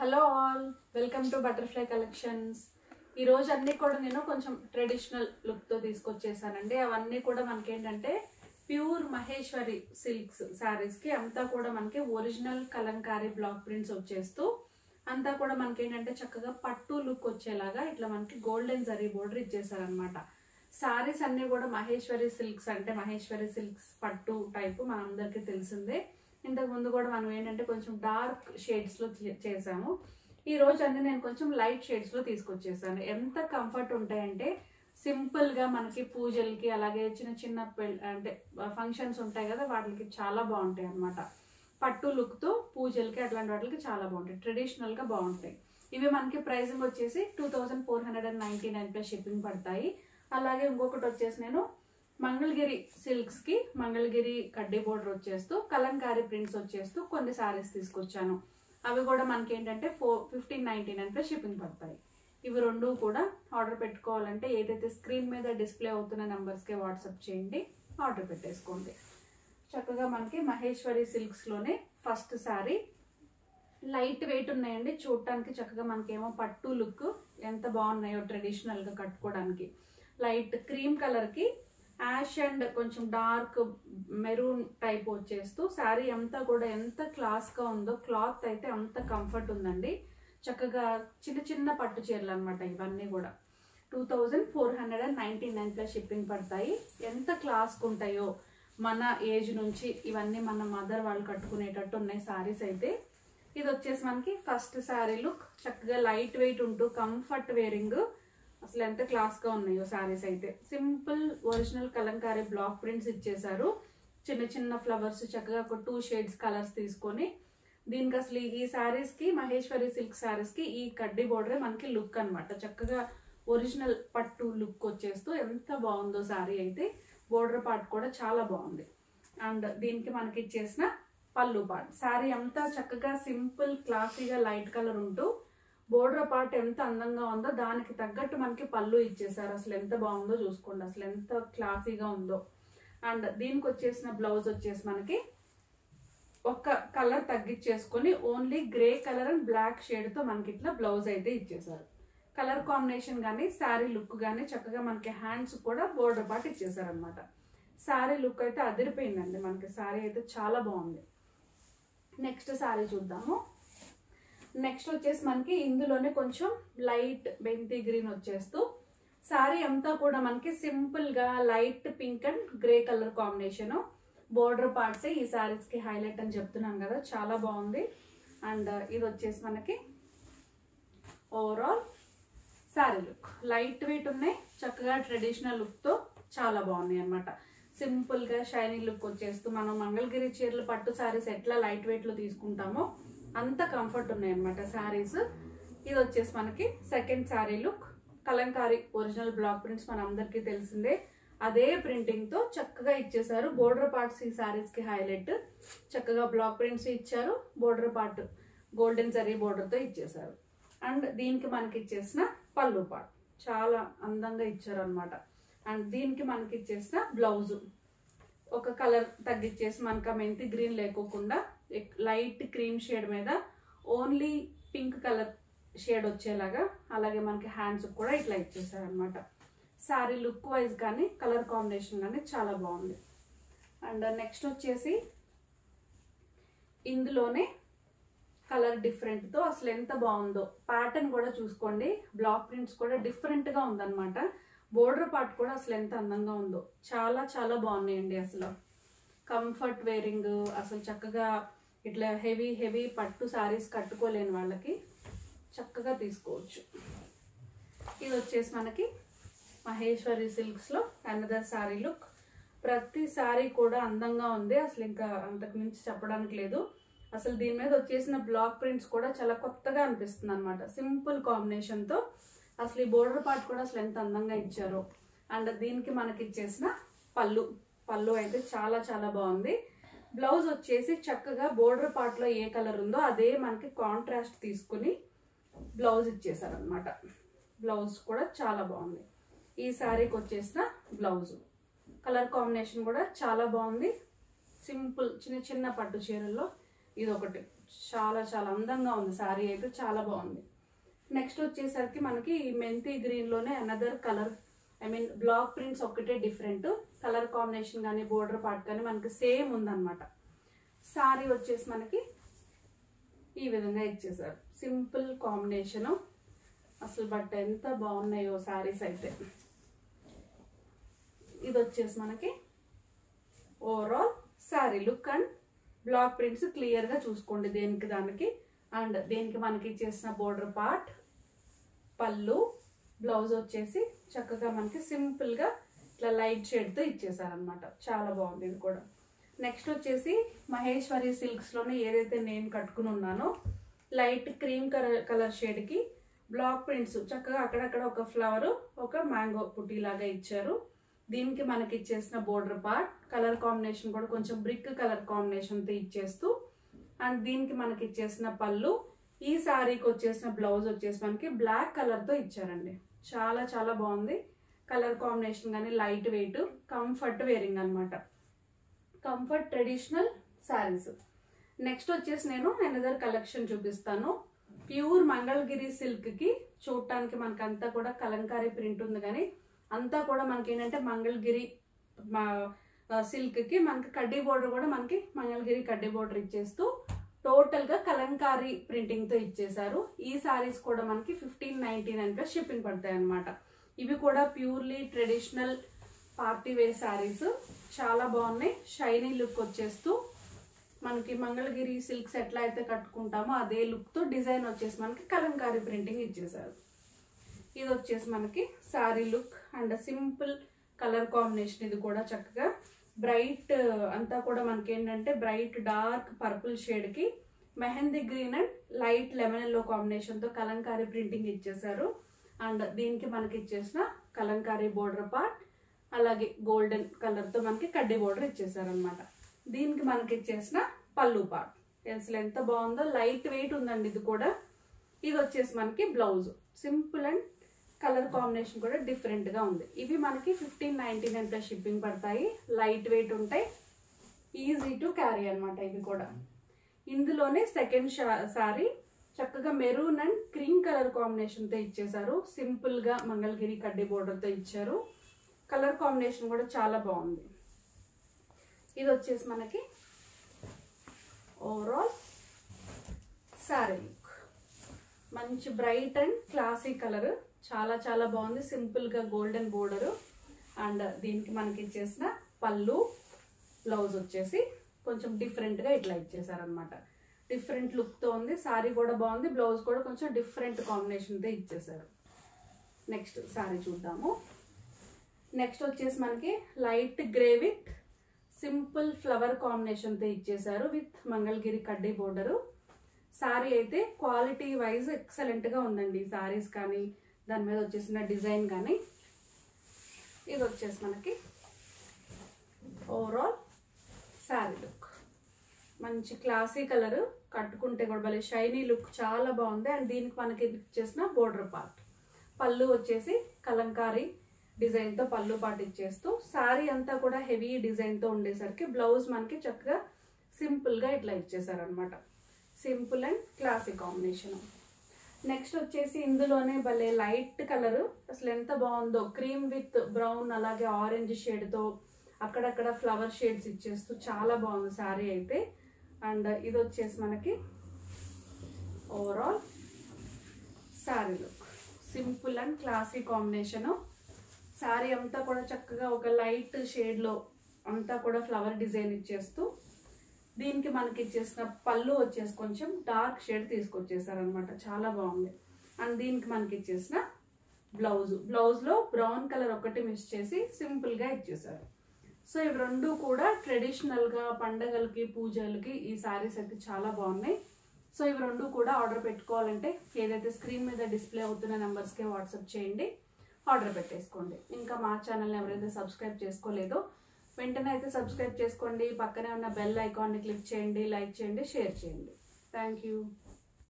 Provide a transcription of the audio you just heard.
Hello all, welcome to butterfly collections. ఈ రోజు అన్నీ కూడా నేను కొంచెం ట్రెడిషనల్ లుక్తో తీసుకొచ్చేసానండి. అవన్నీ కూడా మనకి ఏంటంటే ప్యూర్ మహేశ్వరి సిల్క్స్ శారీస్కి అంతా కూడా మనకి ఒరిజినల్ కలంకారీ బ్లాక్ ప్రింట్స్ వచ్చేస్తూ అంతా కూడా మనకి ఏంటంటే చక్కగా పట్టు లుక్ వచ్చేలాగా ఇట్లా మనకి గోల్డెన్ జరీ బోర్డర్ ఇచ్చేసారనమాట. శారీస్ అన్నీ కూడా మహేశ్వరి సిల్క్స్ అంటే మహేశ్వరి సిల్క్స్ పట్టు టైపు మనందరికీ తెలిసిందే. ఇంతకు ముందు కూడా మనం ఏంటంటే కొంచెం డార్క్ షేడ్స్లో చేసాము. ఈ రోజు అన్ని నేను కొంచెం లైట్ షేడ్స్లో తీసుకొచ్చేసాను. ఎంత కంఫర్ట్ ఉంటాయంటే సింపుల్గా మనకి పూజలకి అలాగే చిన్న చిన్న అంటే ఫంక్షన్స్ ఉంటాయి కదా, వాటికి చాలా బాగుంటాయి అనమాట. పట్టు లుక్తో పూజలకి అట్లాంటి వాటికి చాలా బాగుంటాయి, ట్రెడిషనల్గా బాగుంటాయి. ఇవి మనకి ప్రైసింగ్ వచ్చేసి 2499 ప్లస్ షిప్పింగ్ పడతాయి. అలాగే ఇంకొకటి వచ్చేసి నేను మంగళగిరి సిల్క్స్ కి మంగళగిరి కడ్డీ బోర్డర్ వచ్చేస్తూ కలంకారీ ప్రింట్స్ వచ్చేస్తూ కొన్ని సారీస్ తీసుకొచ్చాను. అవి కూడా మనకి ఏంటంటే 1599 ప్లస్ షిప్పింగ్ పడతాయి. ఇవి రెండు కూడా ఆర్డర్ పెట్టుకోవాలంటే ఏదైతే స్క్రీన్ మీద డిస్ప్లే అవుతున్న నెంబర్స్కే వాట్సాప్ చేయండి, ఆర్డర్ పెట్టేసుకోండి. చక్కగా మనకి మహేశ్వరి సిల్క్స్లోనే ఫస్ట్ శారీ లైట్ వెయిట్ ఉన్నాయండి. చూడటానికి చక్కగా మనకేమో పట్టు లుక్ ఎంత బాగున్నాయో ట్రెడిషనల్గా కట్టుకోవడానికి. లైట్ క్రీమ్ కలర్కి యాష్ అండ్ కొంచెం డార్క్ మెరూన్ టైప్ వచ్చేస్తూ శారీ అంతా కూడా ఎంత క్లాస్గా ఉందో, క్లాత్ అయితే అంత కంఫర్ట్ ఉందండి. చక్కగా చిన్న చిన్న పట్టు చీరలు అనమాట. ఇవన్నీ కూడా 2499 ప్లస్ షిప్పింగ్ పడతాయి. ఎంత క్లాస్గా ఉంటాయో మన ఏజ్ నుంచి ఇవన్నీ మన మదర్ వాళ్ళు కట్టుకునేటట్టు ఉన్నాయి శారీస్ అయితే. ఇది వచ్చేసి మనకి ఫస్ట్ శారీ లుక్. చక్కగా లైట్ వెయిట్ ఉంటూ కంఫర్ట్ వేరింగ్, అసలు ఎంత క్లాస్గా ఉన్నాయో శారీస్ అయితే. Simple original Kalamkari block prints ఇచ్చేసారు. చిన్న చిన్న ఫ్లవర్స్ చక్కగా ఒక 2 షేడ్స్ కలర్స్ తీసుకొని దీనికి అసలు ఈ శారీస్కి మహేశ్వరి సిల్క్ శారీస్కి ఈ కడ్డీ బోర్డరే మనకి లుక్ అనమాట. చక్కగా ఒరిజినల్ పట్టు లుక్ వచ్చేస్తూ ఎంత బాగుందో శారీ అయితే. బోర్డర్ పార్ట్ కూడా చాలా బాగుంది. అండ్ దీనికి మనకి ఇచ్చేసిన పళ్ళు పార్ట్. శారీ అంతా చక్కగా సింపుల్ క్లాసీగా లైట్ కలర్ ఉంటూ బోర్డర్ పార్ట్ ఎంత అందంగా ఉందో దానికి తగ్గట్టు మనకి పళ్ళు ఇచ్చేసారు. అసలు ఎంత బాగుందో చూసుకోండి, అసలు ఎంత క్లాసీగా ఉందో. అండ్ దీనికి వచ్చేసిన బ్లౌజ్ వచ్చేసి మనకి ఒక్క కలర్ తగ్గించేసుకొని only grey colour and black షేడ్తో మనకి ఇట్లా బ్లౌజ్ అయితే ఇచ్చేసారు. కలర్ కాంబినేషన్ కానీ శారీ లుక్ కానీ చక్కగా మనకి హ్యాండ్స్ కూడా బోర్డర్ పార్ట్ ఇచ్చేసారు అనమాట. శారీ లుక్ అయితే అదిరిపోయిందండి మనకి. శారీ అయితే చాలా బాగుంది. నెక్స్ట్ శారీ చూద్దాము. నెక్స్ట్ వచ్చేసి మనకి ఇందులోనే కొంచెం లైట్ బెంతి గ్రీన్ వచ్చేస్తూ శారీ అంతా కూడా మనకి సింపుల్ గా light pink and grey colour combination. Border parts ఈ శారీస్ కి హైలైట్ అని చెప్తున్నాను కదా, చాలా బాగుంది. అండ్ ఇది వచ్చేసి మనకి overall sari look. Light weight ఉన్నాయి, చక్కగా ట్రెడిషనల్ లుక్ తో చాలా బాగున్నాయి అనమాట. సింపుల్ గా షైనింగ్ లుక్ వచ్చేస్తూ మనం మంగళగిరి చీరలు పట్టు శారీస్ ఎట్లా లైట్ వెయిట్ లో తీసుకుంటామో అంత కంఫర్ట్ ఉన్నాయి అనమాట శారీస్. ఇది వచ్చేసి మనకి second sari look. Kalamkari original block prints మన అందరికీ తెలిసిందే. అదే ప్రింటింగ్ తో చక్కగా ఇచ్చేసారు. బోర్డర్ పార్ట్స్ ఈ శారీస్ కి హైలైట్. చక్కగా బ్లాక్ ప్రింట్స్ ఇచ్చారు. Border part golden zari border తో ఇచ్చేసారు. అండ్ దీనికి మనకి ఇచ్చేసిన పళ్ళు పార్ట్ చాలా అందంగా ఇచ్చారు అనమాట. అండ్ దీనికి మనకి ఇచ్చేసిన బ్లౌజు ఒక కలర్ తగ్గించేసి మనకు మెంతి గ్రీన్ లేకోకుండా లైట్ క్రీమ్ షేడ్ మీద ఓన్లీ పింక్ కలర్ షేడ్ వచ్చేలాగా, అలాగే మనకి హ్యాండ్స్ కూడా ఇట్లా ఇచ్చేసారు అనమాట. శారీ లుక్ వైజ్ కానీ కలర్ కాంబినేషన్ కానీ చాలా బాగుంది. అండ్ నెక్స్ట్ వచ్చేసి ఇందులోనే కలర్ డిఫరెంట్తో అసలు ఎంత బాగుందో. ప్యాటర్న్ కూడా చూసుకోండి, బ్లాక్ ప్రింట్స్ కూడా డిఫరెంట్గా ఉందన్నమాట. బోర్డర్ పార్ట్ కూడా అసలు ఎంత అందంగా ఉందో, చాలా చాలా బాగున్నాయండి. అసలు కంఫర్ట్ వేరింగ్, అసలు చక్కగా ఇట్లా హెవీ హెవీ పట్టు శారీస్ కట్టుకోలేని వాళ్ళకి చక్కగా తీసుకోవచ్చు. ఇది వచ్చేసి మనకి మహేశ్వరి సిల్క్స్లో అనదర్ శారీ లుక్. ప్రతి శారీ కూడా అందంగా ఉంది, అసలు ఇంకా అంతకు మించి చెప్పడానికి లేదు. అసలు దీని మీద వచ్చేసిన బ్లాక్ ప్రింట్స్ కూడా చాలా కొత్తగా అనిపిస్తుంది అనమాట. సింపుల్ కాంబినేషన్తో అసలు ఈ బోర్డర్ పార్ట్ కూడా అసలు ఎంత అందంగా ఇచ్చారో. అండ్ దీనికి మనకి ఇచ్చేసిన పళ్ళు అయితే చాలా చాలా బాగుంది. బ్లౌజ్ వచ్చేసి చక్కగా బోర్డర్ పార్ట్ లో ఏ కలర్ ఉందో అదే మనకి కాంట్రాస్ట్ తీసుకుని బ్లౌజ్ ఇచ్చేసారు అనమాట. బ్లౌజ్ కూడా చాలా బాగుంది. ఈ శారీకి వచ్చేసిన బ్లౌజ్ కలర్ కాంబినేషన్ కూడా చాలా బాగుంది. సింపుల్ చిన్న చిన్న పట్టు చీరల్లో ఇది ఒకటి చాలా చాలా అందంగా ఉంది శారీ అయితే, చాలా బాగుంది. నెక్స్ట్ వచ్చేసరికి మనకి ఈ మెంతి గ్రీన్లోనే another colour, I mean black prints ఒక్కటే డిఫరెంట్, కలర్ కాంబినేషన్ కానీ బోర్డర్ పార్ట్ కానీ మనకి సేమ్ ఉందన్నమాట. శారీ వచ్చేసి మనకి ఈ విధంగా ఇచ్చేసారు, సింపుల్ కాంబినేషను. అసలు బట్ ఎంత బాగున్నాయో శారీస్ అయితే. ఇది వచ్చేసి మనకి overall sari look and block prints క్లియర్గా చూసుకోండి దేనికి దానికి. అండ్ దీనికి మనకి ఇచ్చేసిన బోర్డర్ పార్ట్, పళ్ళు, బ్లౌజ్ వచ్చేసి చక్కగా మనకి సింపుల్గా ఇట్లా లైట్ షేడ్తో ఇచ్చేసారనమాట. చాలా బాగుంది ఇది కూడా. నెక్స్ట్ వచ్చేసి మహేశ్వరి సిల్క్స్లోనే ఏదైతే నేను కట్టుకుని ఉన్నానో లైట్ క్రీమ్ కలర్ షేడ్కి బ్లాక్ ప్రింట్స్ చక్కగా అక్కడక్కడ ఒక ఫ్లవర్, ఒక మ్యాంగో పుట్టి లాగా ఇచ్చారు. దీనికి మనకి ఇచ్చేసిన బోర్డర్ పార్ట్, కలర్ కాంబినేషన్ కూడా కొంచెం బ్రిక్ కలర్ కాంబినేషన్తో ఇచ్చేస్తూ, అండ్ దీనికి మనకి ఇచ్చేసిన పళ్ళు, ఈ శారీకి వచ్చేసిన బ్లౌజ్ వచ్చేసి మనకి బ్లాక్ కలర్తో ఇచ్చారండి. చాలా చాలా బాగుంది కలర్ కాంబినేషన్ కానీ, లైట్ వెయిట్, కంఫర్ట్ వేరింగ్ అనమాట. Comfort traditional saris. నెక్స్ట్ వచ్చేసి నేను అనదర్ కలెక్షన్ చూపిస్తాను. ప్యూర్ మంగళగిరి సిల్క్కి చూడటానికి మనకి అంతా కూడా కలంకారీ ప్రింట్ ఉంది, కానీ అంతా కూడా మనకి ఏంటంటే మంగళగిరి సిల్క్కి మనకి కడ్డీ బోర్డర్ కూడా మనకి మంగళగిరి కడ్డీ బోర్డర్ ఇచ్చేస్తూ టోటల్గా కలంకారీ ప్రింటింగ్తో ఇచ్చేసారు. ఈ శారీస్ కూడా మనకి 1599 షిప్పింగ్ పడతాయి అనమాట. ఇవి కూడా purely traditional party wear saris, చాలా బాగున్నాయి. షైనీ లుక్ వచ్చేస్తూ మనకి మంగళగిరి సిల్క్స్ ఎట్లా అయితే కట్టుకుంటామో అదే లుక్తో డిజైన్ వచ్చేసి మనకి కలంకారీ ప్రింటింగ్ ఇచ్చేసారు. ఇది వచ్చేసి మనకి sari look and simple colour combination. ఇది కూడా చక్కగా బ్రైట్ అంతా కూడా మనకి ఏంటంటే బ్రైట్ డార్క్ పర్పుల్ షేడ్కి mehndi green and light lemon yellow కాంబినేషన్తో కలంకారీ ప్రింటింగ్ ఇచ్చేసారు. అండ్ దీనికి మనకి ఇచ్చేసిన కలంకారీ బోర్డర్ పార్ట్, అలాగే గోల్డెన్ కలర్తో మనకి కడ్డీ బోర్డర్ ఇచ్చేసారు అనమాట. దీనికి మనకి ఇచ్చేసిన పళ్ళు పార్ట్ అసలు ఎంత బాగుందో, లైట్ వెయిట్ ఉందండి ఇది కూడా. ఇది వచ్చేసి మనకి blouse, simple and colour combination కూడా డిఫరెంట్గా ఉంది. ఇవి మనకి 1599 షిప్పింగ్ పడతాయి, లైట్ వెయిట్ ఉంటాయి, ఈజీ టు క్యారీ అనమాట. ఇవి కూడా ఇందులోనే సెకండ్ శారీ చక్కగా మెరూన్ అండ్ క్రీమ్ కలర్ కాంబినేషన్తో ఇచ్చేసారు. సింపుల్గా మంగళగిరి కడ్డీ బోర్డర్తో ఇచ్చారు. కలర్ కాంబినేషన్ కూడా చాలా బాగుంది. ఇది వచ్చేసి మనకి ఓవరాల్ శారీ లుక్, మంచి బ్రైట్ అండ్ క్లాసీ కలర్, చాలా చాలా బాగుంది. సింపుల్గా గోల్డెన్ బోర్డరు అండ్ దీనికి మనకి ఇచ్చేసిన పళ్ళు, బ్లౌజ్ వచ్చేసి కొంచెం డిఫరెంట్గా ఇట్లా ఇచ్చేసారనమాట. డిఫరెంట్ లుక్తో ఉంది. శారీ కూడా బాగుంది, బ్లౌజ్ కూడా కొంచెం డిఫరెంట్ కాంబినేషన్తో ఇచ్చేసారు. నెక్స్ట్ శారీ చూద్దాము. నెక్స్ట్ వచ్చేసి మనకి light grey with simple flower కాంబినేషన్తో ఇచ్చేసారు విత్ మంగళగిరి కడ్డీ బోర్డరు. శారీ అయితే క్వాలిటీ వైజ్ ఎక్సలెంట్గా ఉందండి. శారీస్ కానీ దాని మీద వచ్చేసిన డిజైన్ కానీ. ఇది వచ్చేసి మనకి ఓవరాల్ శారీ లుక్, మంచి క్లాసీ కలర్, కట్టుకుంటే కూడా భలే షైనీ లుక్, చాలా బాగుంది. అండ్ దీనికి మనకి ఇచ్చేసిన బోర్డర్ పార్ట్, పళ్ళు వచ్చేసి కలంకారీ డిజైన్తో పళ్ళు పార్ట్ ఇచ్చేస్తూ శారీ అంతా కూడా హెవీ డిజైన్తో ఉండేసరికి బ్లౌజ్ మనకి చక్కగా సింపుల్గా ఇట్లా ఇచ్చేసారనమాట. Simple and classy combination. Next వచ్చేసి ఇందులోనే భలే లైట్ కలర్, అసలు ఎంత బాగుందో, క్రీమ్ విత్ బ్రౌన్ అలాగే ఆరెంజ్ షేడ్తో అక్కడక్కడ ఫ్లవర్ షేడ్స్ ఇచ్చేస్తూ చాలా బాగుంది శారీ అయితే. అండ్ ఇది వచ్చేసి మనకి overall sari look, simple and classy combination. Sari అంతా కూడా చక్కగా ఒక లైట్ షేడ్లో అంతా కూడా ఫ్లవర్ డిజైన్ ఇచ్చేస్తూ దీనికి మనకి ఇచ్చేసిన పళ్ళు వచ్చేసి కొంచెం డార్క్ షేడ్ తీసుకొచ్చేసారనమాట, చాలా బాగుంది. అండ్ దీనికి మనకి ఇచ్చేసిన బ్లౌజ్లో బ్రౌన్ కలర్ ఒకటి మిక్స్ చేసి సింపుల్గా ఇచ్చేసారు. సో ఇవి రెండు కూడా ట్రెడిషనల్గా పండగలకి పూజలకి ఈ శారీస్ అయితే చాలా బాగున్నాయి. సో ఇవి రెండు కూడా ఆర్డర్ పెట్టుకోవాలంటే ఏదైతే స్క్రీన్ మీద డిస్ప్లే అవుతున్న నెంబర్స్కే వాట్సాప్ చేయండి, ఆర్డర్ పెట్టేసుకోండి. ఇంకా మా ఛానల్ని ఎవరైతే సబ్స్క్రైబ్ చేసుకోలేదో వెంటనే అయితే సబ్స్క్రైబ్ చేసుకోండి. పక్కనే ఉన్న బెల్ ఐకాన్ని క్లిక్ చేయండి, లైక్ చేయండి, షేర్ చేయండి. Thank you.